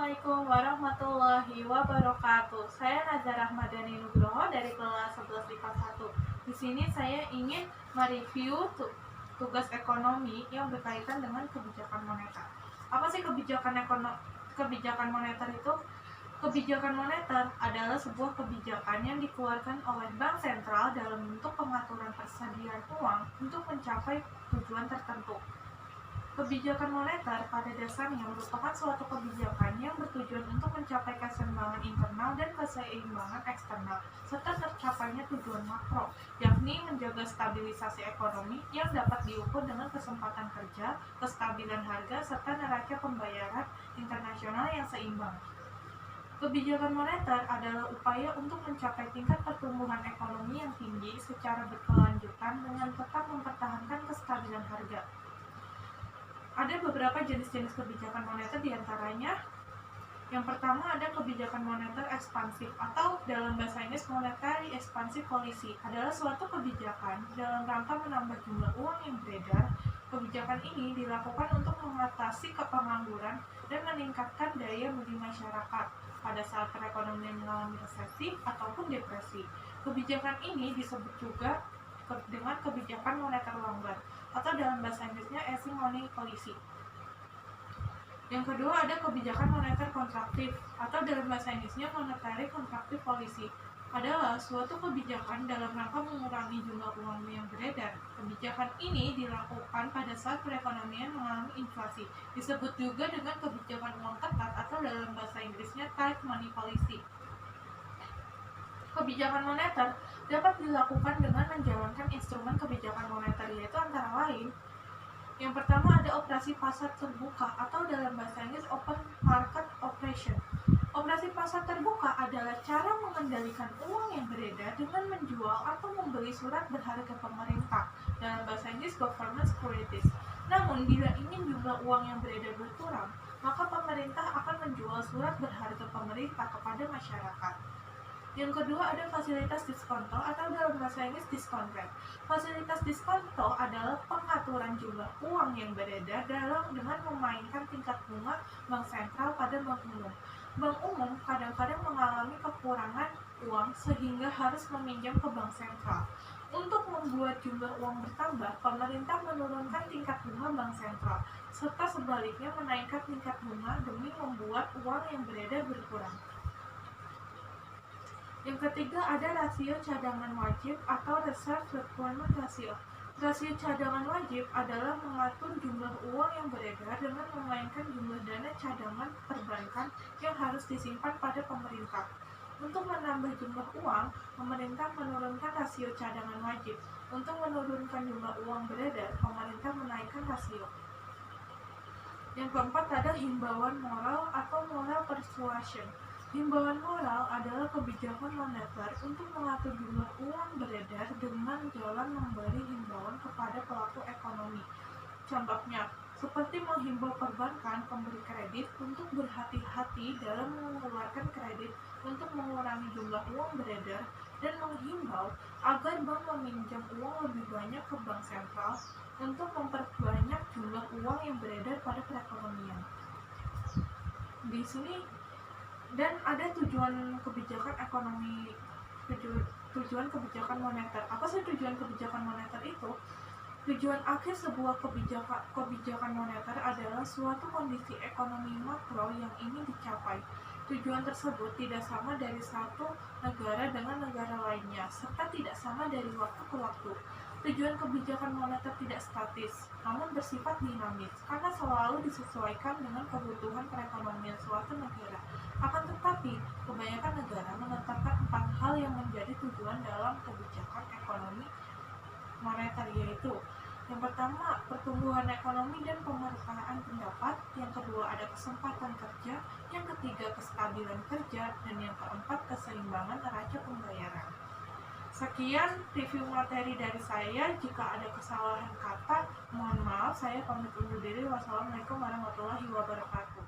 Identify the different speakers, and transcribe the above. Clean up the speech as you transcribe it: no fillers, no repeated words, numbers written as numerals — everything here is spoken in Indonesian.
Speaker 1: Assalamualaikum warahmatullahi wabarakatuh. Saya Nazar Ahmadani Nugroho dari kelas 11 IPA 1. Di sini saya ingin mereview tugas ekonomi yang berkaitan dengan kebijakan moneter. Apa sih kebijakan moneter itu? Kebijakan moneter adalah sebuah kebijakan yang dikeluarkan oleh bank sentral dalam bentuk pengaturan persediaan uang untuk mencapai tujuan tertentu. Kebijakan moneter pada dasarnya merupakan suatu kebijakan yang bertujuan untuk mencapai keseimbangan internal dan keseimbangan eksternal, serta tercapainya tujuan makro, yakni menjaga stabilisasi ekonomi yang dapat diukur dengan kesempatan kerja, kestabilan harga, serta neraca pembayaran internasional yang seimbang. Kebijakan moneter adalah upaya untuk mencapai tingkat pertumbuhan ekonomi yang tinggi secara berkelanjutan dengan tetap mempertahankan kestabilan harga. Ada beberapa jenis-jenis kebijakan moneter diantaranya. Yang pertama ada kebijakan moneter ekspansif atau dalam bahasa Inggris monetary expansive policy adalah suatu kebijakan dalam rangka menambah jumlah uang yang beredar. Kebijakan ini dilakukan untuk mengatasi pengangguran dan meningkatkan daya beli masyarakat pada saat perekonomian mengalami resesi ataupun depresi. Kebijakan ini disebut juga dengan kebijakan moneter longgar atau dalam bahasa Inggrisnya easy money policy. Yang kedua ada kebijakan moneter kontraktif atau dalam bahasa Inggrisnya monetary contractive policy adalah suatu kebijakan dalam rangka mengurangi jumlah uang yang beredar. Kebijakan ini dilakukan pada saat perekonomian mengalami inflasi. Disebut juga dengan kebijakan uang ketat atau dalam bahasa Inggrisnya tight money policy. Kebijakan moneter dapat dilakukan dengan menjalankan instrumen kebijakan moneter yaitu antara lain. Yang pertama ada operasi pasar terbuka atau dalam bahasa Inggris open market operation. Operasi pasar terbuka adalah cara mengendalikan uang yang beredar dengan menjual atau membeli surat berharga pemerintah, dalam bahasa Inggris government securities. Namun bila ingin jumlah uang yang beredar berkurang, maka pemerintah akan menjual surat berharga pemerintah kepada masyarakat. Yang kedua ada fasilitas diskonto atau dalam bahasa Inggris discount rate. Fasilitas diskonto adalah pengaturan jumlah uang yang beredar dengan memainkan tingkat bunga bank sentral pada bank umum. Bank umum kadang-kadang mengalami kekurangan uang sehingga harus meminjam ke bank sentral. Untuk membuat jumlah uang bertambah, pemerintah menurunkan tingkat bunga bank sentral, serta sebaliknya menaikkan tingkat bunga demi membuat uang yang beredar berkurang. Yang ketiga ada rasio cadangan wajib atau reserve requirement ratio. Rasio cadangan wajib adalah mengatur jumlah uang yang beredar dengan memainkan jumlah dana cadangan perbankan yang harus disimpan pada pemerintah. Untuk menambah jumlah uang, pemerintah menurunkan rasio cadangan wajib. Untuk menurunkan jumlah uang beredar, pemerintah menaikkan rasio. Yang keempat ada himbauan moral atau moral persuasion. Himbauan moral adalah kebijakan moneter untuk mengatur jumlah uang beredar dengan jalan memberi himbauan kepada pelaku ekonomi. Contohnya, seperti menghimbau perbankan pemberi kredit untuk berhati-hati dalam mengeluarkan kredit untuk mengurangi jumlah uang beredar dan menghimbau agar bank meminjam uang lebih banyak ke bank sentral untuk memperbanyak jumlah uang yang beredar pada perekonomian. Di sini dan ada tujuan kebijakan ekonomi, tujuan kebijakan moneter. Apa sih tujuan kebijakan moneter itu? Tujuan akhir sebuah kebijakan moneter adalah suatu kondisi ekonomi makro yang ingin dicapai. Tujuan tersebut tidak sama dari satu negara dengan negara lainnya, serta tidak sama dari waktu ke waktu. Tujuan kebijakan moneter tidak statis, namun bersifat dinamis, karena selalu disesuaikan dengan kebutuhan perekonomian suatu negara. Akan tetapi, kebanyakan negara menetapkan 4 hal yang menjadi tujuan dalam kebijakan ekonomi moneter, yaitu yang pertama, pertumbuhan ekonomi dan pemerkasaan pendapat. Yang kedua, ada kesempatan kerja. Yang ketiga, kestabilan kerja. Dan yang keempat, keseimbangan neraca pembayaran. Sekian review materi dari saya. Jika ada kesalahan kata, mohon maaf. Saya pamit undur diri. Wassalamualaikum warahmatullahi wabarakatuh.